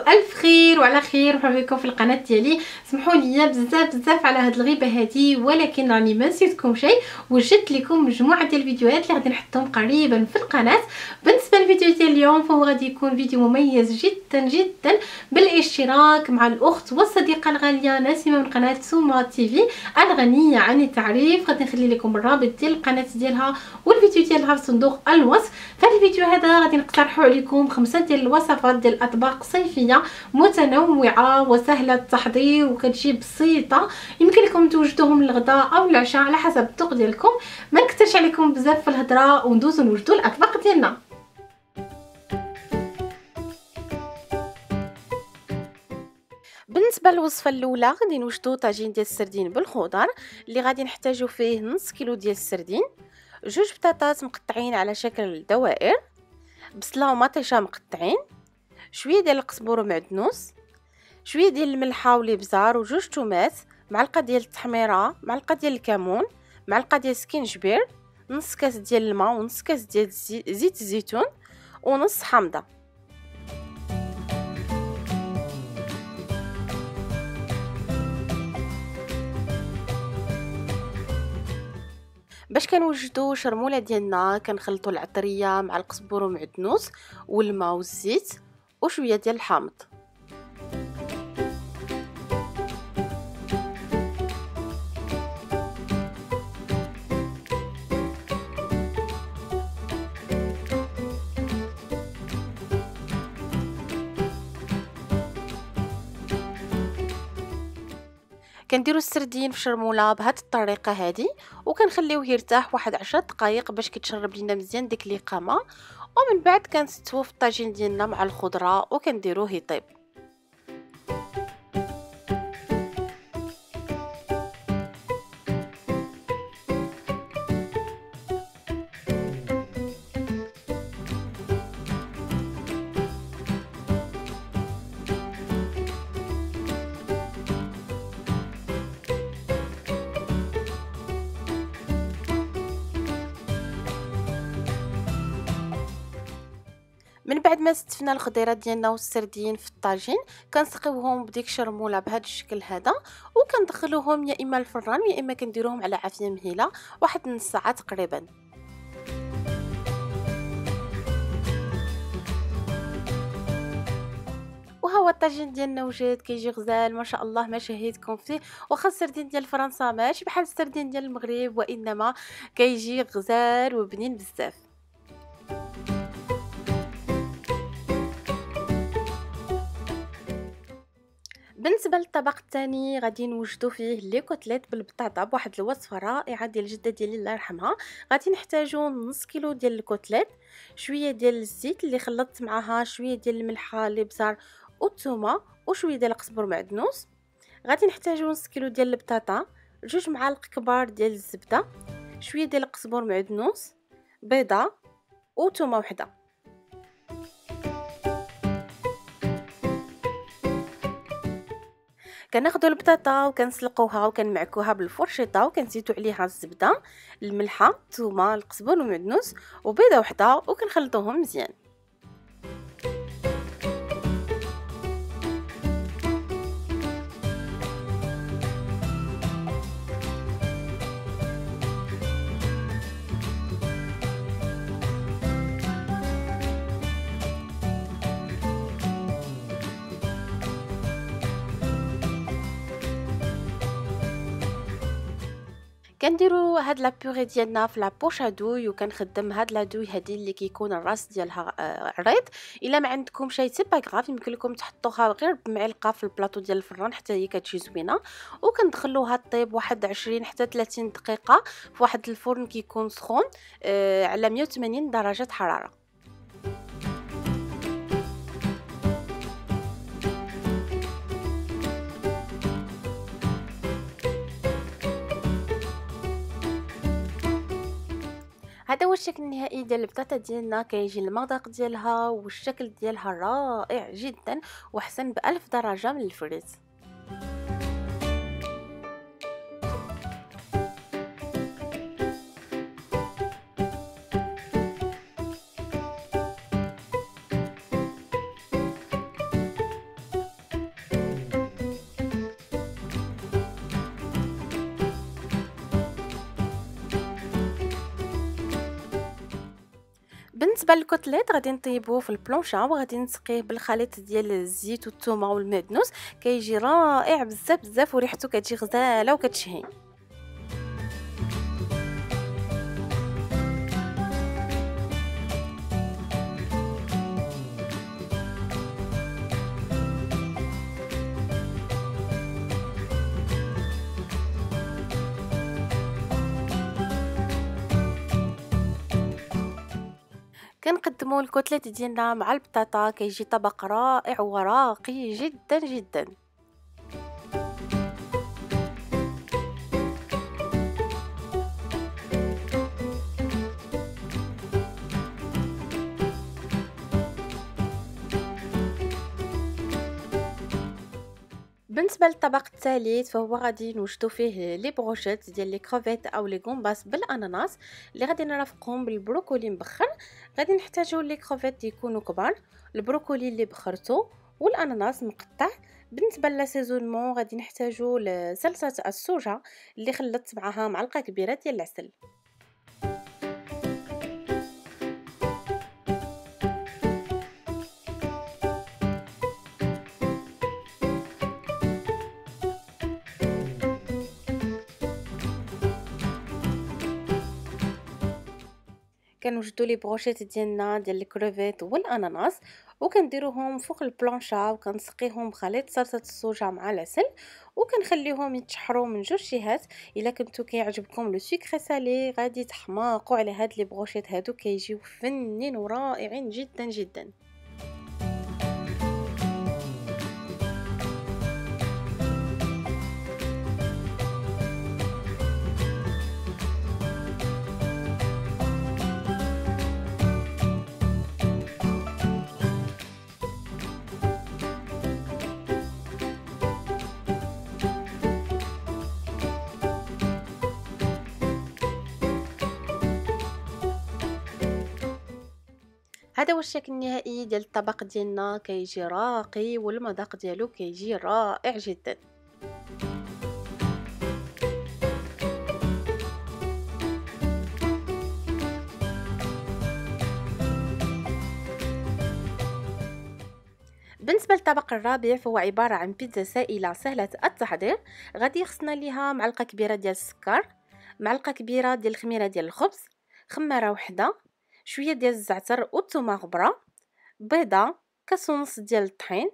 الف خير وعلى خير. مرحبا بكم في القناه ديالي. سمحوا لي بزاف على هاد الغيبه هادي، ولكن راني ما نسيتكم شيء، وجدت لكم مجموعه ديال الفيديوهات اللي غادي نحطهم قريبا في القناه. بالنسبه للفيديو ديال اليوم فهو غادي يكون فيديو مميز جدا بالاشتراك مع الاخت والصديقه الغاليه نسيمه من قناه سوما تي في الغنيه عن التعريف. غادي نخلي لكم الرابط ديال القناه ديالها والفيديو ديالها في صندوق الوصف. في هذا الفيديو هذا غادي نقترحوا عليكم 5 ديال الوصفات ديال اطباق صيفيه متنوعه وسهله التحضير وكتجي بسيطه، يمكن لكم توجدوهم للغداء او العشاء على حسب الذوق ديالكم. ما نكثرش عليكم بزاف في الهضره وندوزو نوجدوا الاطباق ديالنا. بالنسبه للوصفه الاولى غادي نوجدوا طاجين ديال السردين بالخضر اللي غادي نحتاجوا فيه نص كيلو ديال السردين، 2 بطاطات مقطعين على شكل دوائر، بصله ومطيشه مقطعين، شويه ديال القزبر ومعدنوس، شويه ديال الملحه والابزار وجوج تومات، معلقه ديال التحميره، معلقه ديال الكمون، معلقه ديال السكينجبير، نص كاس ديال الماء ونص كاس ديال زيت الزيتون ونص حامضه. باش كنوجدوا شرموله ديالنا كنخلطوا العطريه مع القزبر ومعدنوس والماء والزيت وشويه ديال الحامض. كنديروا السردين في شرموله بهذه الطريقه هذه وكنخليوه يرتاح واحد 10 دقائق باش كيتشرب لينا مزيان ديك الاقامه، ومن بعد كنستووا في الطاجين ديالنا مع الخضره وكنديروه يطيب. من بعد ما استفنا الخضيره ديالنا والسردين في الطاجين كنسقيوهم بديك الشرموله بهذا الشكل هذا، وكندخلوهم يا اما الفران يا اما كنديروهم على عافيه مهيله واحد نص ساعه تقريبا. وهو الطاجين ديالنا وجد كيجي غزال ما شاء الله ما شهيتكم فيه. واخا السردين ديال فرنسا ماشي بحال السردين ديال المغرب، وانما كيجي غزال وبنين بزاف. بالنسبه للطبق الثاني غادي نوجدوا فيه لي كوتليت بالبطاطا بواحد الوصفه رائعه ديال جده ديالي الله يرحمها. غادي نحتاجوا نص كيلو ديال الكوتليت، شويه ديال الزيت اللي خلطت معها شويه ديال الملحه الابزار والثومه وشويه ديال القزبر معدنوس. غادي نحتاجوا نص كيلو ديال البطاطا، 2 معالق كبار ديال الزبده، شويه ديال القزبر معدنوس، بيضه وثومه وحده. كناخذوا البطاطا وكنسلقوها وكنمعكوها بالفرشيطه وكنزيدوا عليها الزبده، الملحه، الثومه، القزبر والمعدنوس وبيضه وحده وكنخلطوهم مزيان. كنديروا هاد لابوري ديالنا في لابوش ادوي، وكنخدم هاد لادوي هادي اللي كيكون الراس ديالها عريض. الا ما عندكم شي سي با غاف يمكن لكم تحطوها غير بمعلقه في البلاطو ديال الفران حتى هي كتجي زوينه. وكندخلوها طيب واحد 20 حتى 30 دقيقه في واحد الفرن كيكون سخون على 180 درجه حراره. هذا هو الشكل النهائي ديال البطاطا ديالنا، كيجي المذاق ديالها والشكل ديالها رائع جدا واحسن ب1000 درجه من الفريز. بالنسبه للكوتليت غادي نطيبوه في البلونشا وغادي نسقيه بالخليط ديال الزيت والثومه والمعدنوس، كيجي رائع بزاف بزاف وريحته كتجي غزاله وكتشهي. كنقدموا الكوتليت ديالنا مع البطاطا، كيجي طبق رائع وراقي جدا جدا. بالنسبه للطبق الثالث فهو غادي نوجدوا فيه لي بروشيت ديال لي كروفيت او لي غومباس بالاناناس اللي غادي نرافقهم بالبروكولي مبخر. غادي نحتاجوا لي كروفيت يكونوا كبار، البروكولي اللي بخرته، والاناناس مقطع. بالنسبه للاسيزونمون غادي نحتاجوا لصلصه الصوجه اللي خلطت معها معلقه كبيره ديال العسل. كنوجدوا لي بروشيت ديالنا ديال الكروفيت والاناناس وكنديروهم فوق البلانشا وكنسقيهم بخليط صلصه الصوجه مع العسل وكنخليهم يتشحروا من جوج جهات. الا كنتو كيعجبكم لو سكري سالي غادي تحماقوا على هاد لي بروشيت هادو، كيجيو فنين ورائعين جدا جدا. هذا هو الشكل النهائي ديال الطبق ديالنا، كيجي راقي والمذاق ديالو كيجي رائع جدا. بالنسبه للطبق الرابع فهو عباره عن بيتزا سائله سهله التحضير. غادي خصنا ليها معلقه كبيره ديال السكر، معلقه كبيره ديال الخميره ديال الخبز، خماره وحده، شويه ديال الزعتر والثومه غبره، بيضه، كاس ونص ديال الطحين،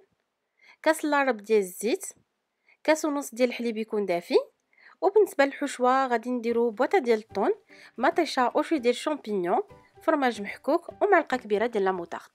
كاس لارب ديال الزيت، كاس ونص ديال الحليب يكون دافي. وبالنسبه للحشوه غادي نديرو بواطه ديال الطون، مطيشه وشويه ديال الشامبينيون، فرماج محكوك ومعلقه كبيره ديال لا موطارد.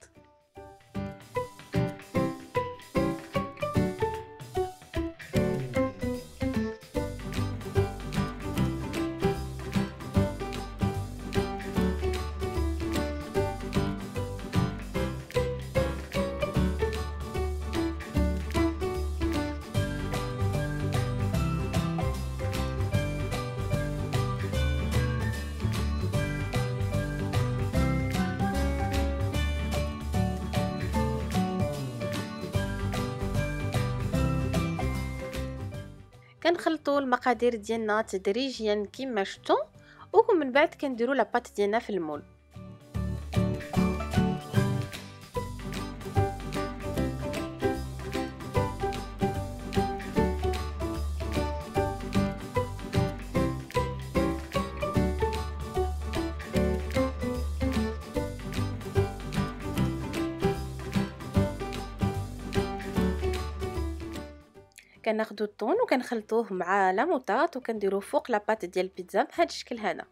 كنخلطوا المقادير ديالنا تدريجيا كما شفتوا، ومن بعد كنديروا لاباط ديالنا في المول. كناخذوا الطون وكنخلطوه مع لا موطاد وكنديروه فوق لاباط ديال البيتزا بهذا الشكل هذا.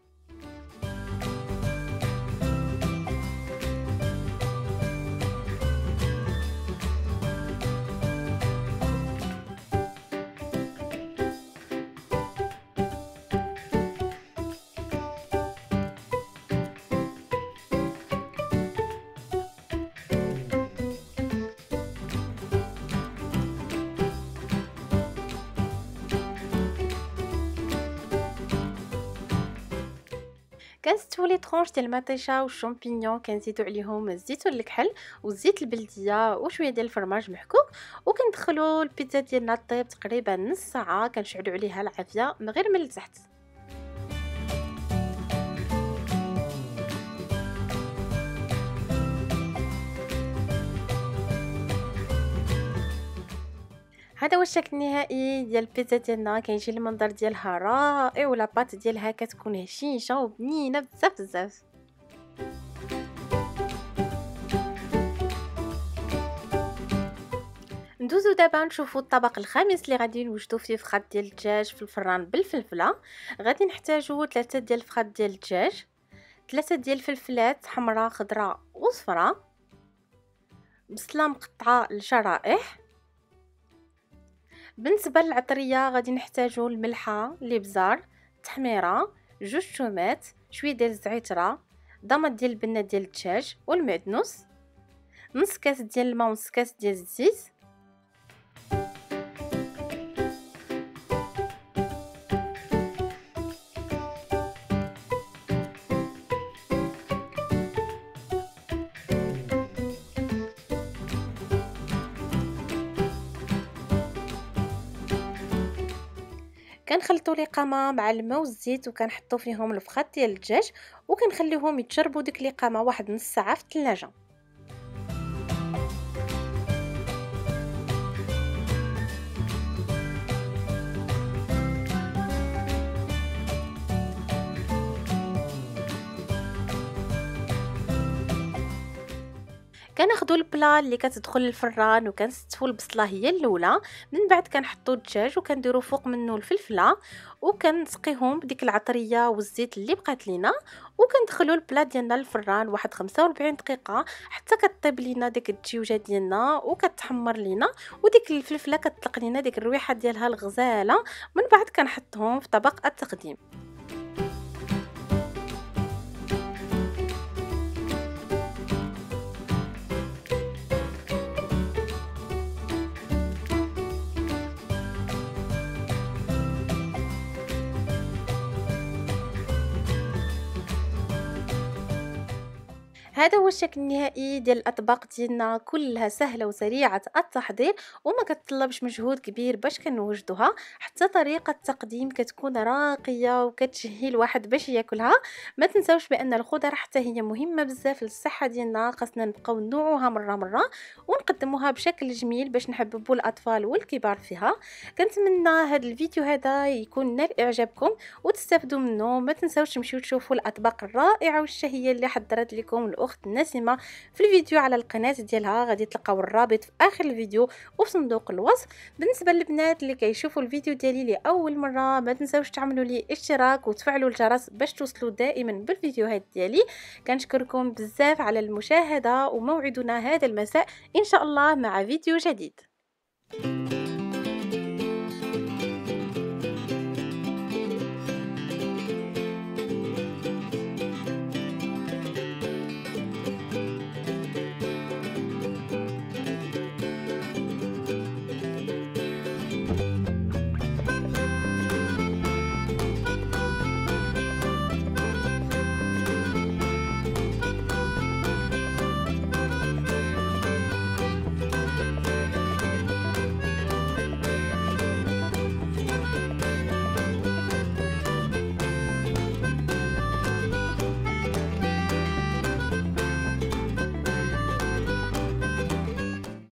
كنستوي لي طرونش ديال المطيشه والشامبينيون، كنزيدو عليهم الزيتون الكحل والزيت البلديه وشويه ديال الفرماج محكوك، وكندخلوا البيتزا ديالنا طيب تقريبا نص ساعه، كنشعلوا عليها العافيه من غير من التحت. هذا هو الشكل النهائي ديال البيتزا ديالنا. كيجي المنظر ديالها رائع ولا بات ديالها كتكون هشيشه وبنينه بزاف بزاف. ندوزو دابا نشوفو الطبق الخامس اللي غادي نوجدو فيه فخاد ديال الدجاج في الفران بالفلفله. غادي نحتاجو 3 ديال الفخاد ديال الدجاج، 3 ديال الفلفلات حمراء خضراء وصفراء، بصله مقطعه لشرائح. بالنسبه للعطريه غادي نحتاجو الملحه، الابزار، التحميره، 2 تومات، شويه ديال الزعتره، ضمط ديال البنه ديال الدجاج والمعدنوس، نص كاس ديال الماء ونص كاس ديال الزيت. كنخلطوا الإقامه مع الماء والزيت وكنحطوا فيهم الفخاد ديال الدجاج وكنخليوهم يتشربوا ديك الإقامه واحد نص ساعه في الثلاجه. كناخذوا البلا اللي كتدخل للفران وكنستفوا البصله هي الاولى، من بعد كنحطوا الدجاج وكنديروا فوق منه الفلفله وكنسقيهم بديك العطريه والزيت اللي بقات لينا، وكندخلوا البلا ديالنا للفران واحد 45 دقيقه حتى كطيب لينا ديك الدجوجه ديالنا وكتحمر لينا وديك الفلفله كتطلق لينا ديك الريحه ديالها الغزاله. من بعد كنحطهم في طبق التقديم. هذا هو الشكل النهائي ديال الاطباق ديالنا، كلها سهله وسريعه التحضير وما كتطلبش مجهود كبير باش كنوجدوها. حتى طريقه التقديم كتكون راقيه وكتشهي الواحد باش ياكلها. ما تنساوش بان الخضر حتى هي مهمه بزاف للصحه ديالنا، خاصنا نبقاو نوعوها مره ونقدموها بشكل جميل باش نحببوا الاطفال والكبار فيها. كنتمنى هذا الفيديو هذا يكون نال اعجابكم وتستافدوا منه. ما تنساوش تمشيو تشوفوا الاطباق الرائعه والشهيه اللي حضرت لكم الاخت نسمه في الفيديو على القناه ديالها. غادي تلقاو الرابط في اخر الفيديو وفي صندوق الوصف. بالنسبه للبنات اللي كيشوفوا الفيديو ديالي لاول مره، ما تنساوش تعملوا لي اشتراك وتفعلوا الجرس باش توصلوا دائما بالفيديوهات ديالي. كنشكركم بزاف على المشاهده، وموعدنا هذا المساء ان شاء الله مع فيديو جديد.